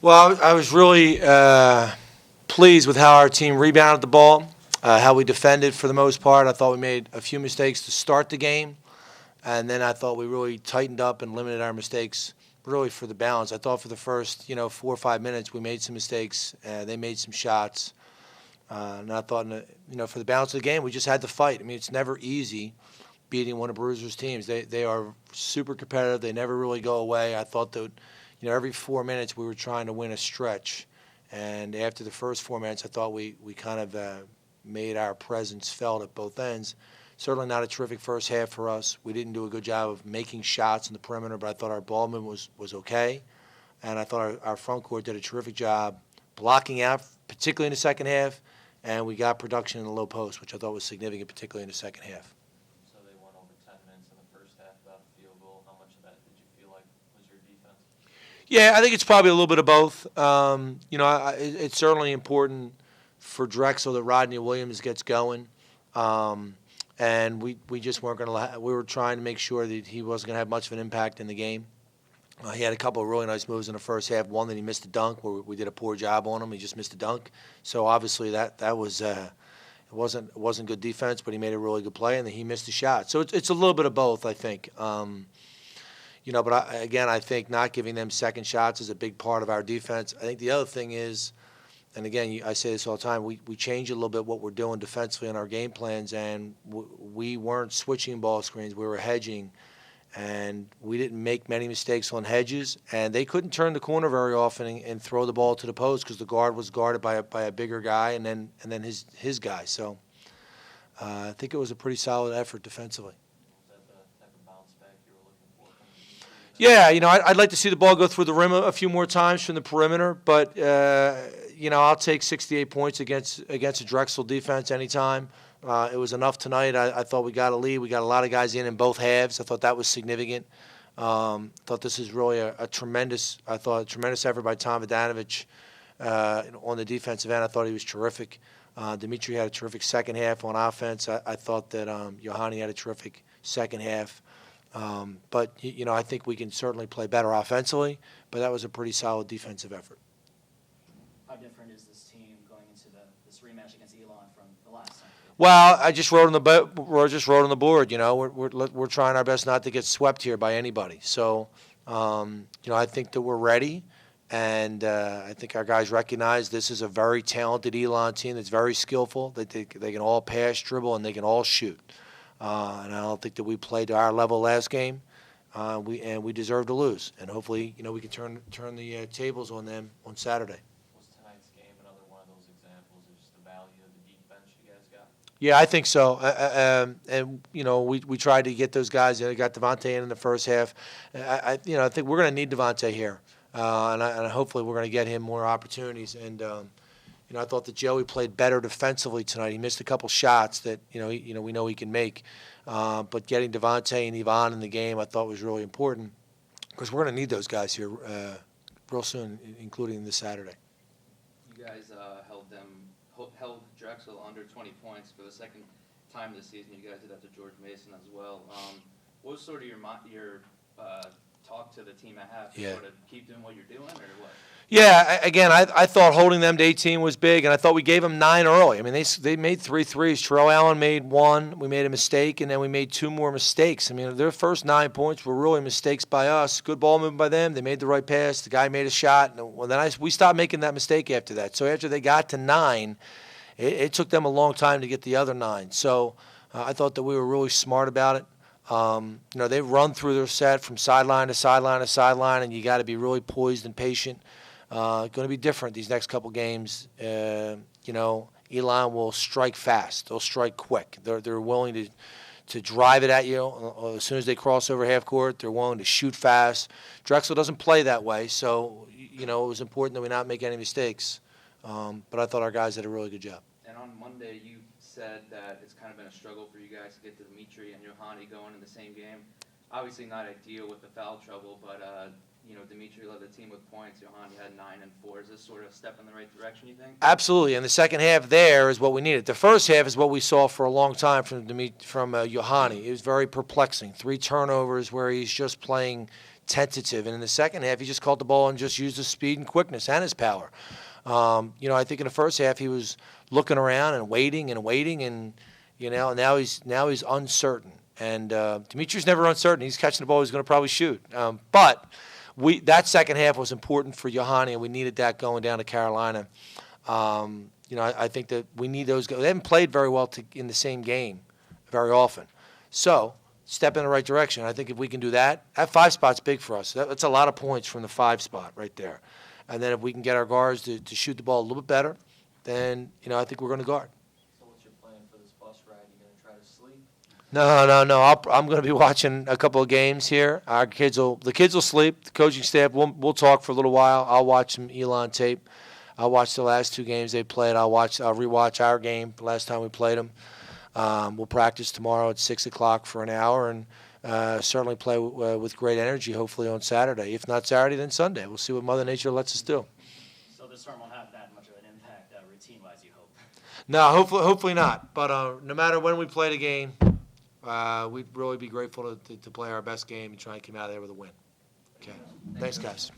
Well, I was really pleased with how our team rebounded the ball, how we defended for the most part. I thought we made a few mistakes to start the game, and then I thought we really tightened up and limited our mistakes really for the balance. I thought for the first, 4 or 5 minutes we made some mistakes. They made some shots. And I thought, for the balance of the game, we just had to fight. I mean, it's never easy beating one of Bruiser's teams. They are super competitive. They never really go away. I thought that, every 4 minutes we were trying to win a stretch. And after the first 4 minutes, I thought we kind of made our presence felt at both ends. Certainly not a terrific first half for us. We didn't do a good job of making shots in the perimeter, but I thought our ball movement was okay. And I thought our front court did a terrific job blocking out, particularly in the second half. And we got production in the low post, which I thought was significant, particularly in the second half. So they went over 10 minutes in the first half without a field goal. How much of that did you feel like was your defense? Yeah, I think it's probably a little bit of both. It's certainly important for Drexel that Rodney Williams gets going. And we just weren't going to – we were trying to make sure that he wasn't going to have much of an impact in the game. He had a couple of really nice moves in the first half. One that he missed a dunk where we did a poor job on him. He just missed a dunk. So obviously that was it wasn't good defense, but he made a really good play, and then he missed a shot. So it's a little bit of both, I think. But I think not giving them second shots is a big part of our defense. I think the other thing is, and again, I say this all the time, we change a little bit what we're doing defensively in our game plans, and we weren't switching ball screens. We were hedging. And we didn't make many mistakes on hedges, and they couldn't turn the corner very often and throw the ball to the post because the guard was guarded by a bigger guy and then his guy. So I think it was a pretty solid effort defensively. Was that the type of bounce back you were looking for? Yeah, I'd like to see the ball go through the rim a few more times from the perimeter, but I'll take 68 points against a Drexel defense anytime. It was enough tonight. I thought we got a lead. We got a lot of guys in both halves. I thought that was significant. Thought this is really a tremendous effort by Tom Vodanovich on the defensive end. I thought he was terrific. Dimitri had a terrific second half on offense. I thought that Yohani had a terrific second half. But I think we can certainly play better offensively, but that was a pretty solid defensive effort. How different is this team going into this rematch against Elon from the last time? Well, I just wrote on the board. We're trying our best not to get swept here by anybody. So, I think that we're ready, and I think our guys recognize this is a very talented Elon team that's very skillful. That they can all pass, dribble, and they can all shoot. And I don't think that we played to our level last game. We deserve to lose, and hopefully, we can turn the tables on them on Saturday. Yeah, I think so. We tried to get those guys. Got Devontae in the first half. I think we're going to need Devontae here, and hopefully we're going to get him more opportunities. And I thought that Joey played better defensively tonight. He missed a couple shots that we know he can make, but getting Devontae and Yvonne in the game I thought was really important because we're going to need those guys here real soon, including this Saturday. You guys held Drexel under 20 points for the second time this season. You guys did that to George Mason as well. What was sort of your talk to the team at half? Yeah. Sort of keep doing what you're doing, or what? Yeah, again, I thought holding them to 18 was big, and I thought we gave them 9 early. I mean, they made 3 threes. Terrell Allen made 1. We made a mistake, and then we made 2 more mistakes. I mean, their first 9 points were really mistakes by us. Good ball movement by them. They made the right pass. The guy made a shot. And we stopped making that mistake after that. So after they got to 9, it took them a long time to get the other 9. So I thought that we were really smart about it. They run through their set from sideline to sideline to sideline, and you got to be really poised and patient. Going to be different these next couple games. Elon will strike fast. They'll strike quick. They're willing to drive it at you as soon as they cross over half court. They're willing to shoot fast. Drexel doesn't play that way, so it was important that we not make any mistakes. But I thought our guys did a really good job. And on Monday, you said that it's kind of been a struggle for you guys to get to Dimitri and Yohani going in the same game. Obviously not ideal with the foul trouble, but Dimitri led the team with points. Yohani had 9 and 4. Is this sort of a step in the right direction, you think? Absolutely. And the second half there is what we needed. The first half is what we saw for a long time from Yohani. It was very perplexing. 3 turnovers where he's just playing tentative. And in the second half, he just caught the ball and just used his speed and quickness and his power. I think in the first half he was looking around and waiting, and now he's uncertain. And Dimitri's never uncertain. He's catching the ball. He's going to probably shoot. But that second half was important for Yohani, and we needed that going down to Carolina. I think that we need those guys. They haven't played very well in the same game very often. So, step in the right direction. I think if we can do that 5 spot's big for us. That's a lot of points from the 5 spot right there. And then if we can get our guards to shoot the ball a little bit better, then, I think we're going to guard. So what's your plan for this bus ride? You going to try to sleep? No. I'm going to be watching a couple of games here. The kids will sleep. The coaching staff, we'll talk for a little while. I'll watch some Elon tape. I'll watch the last 2 games they played. I'll rewatch our game the last time we played them. We'll practice tomorrow at 6 o'clock for an hour, and certainly play with great energy, hopefully on Saturday. If not Saturday, then Sunday. We'll see what Mother Nature lets us do. So this storm won't have that much of an impact routine-wise, you hope? No, hopefully not. But no matter when we play the game, we'd really be grateful to play our best game and try and come out of there with a win. Okay. Thanks, guys.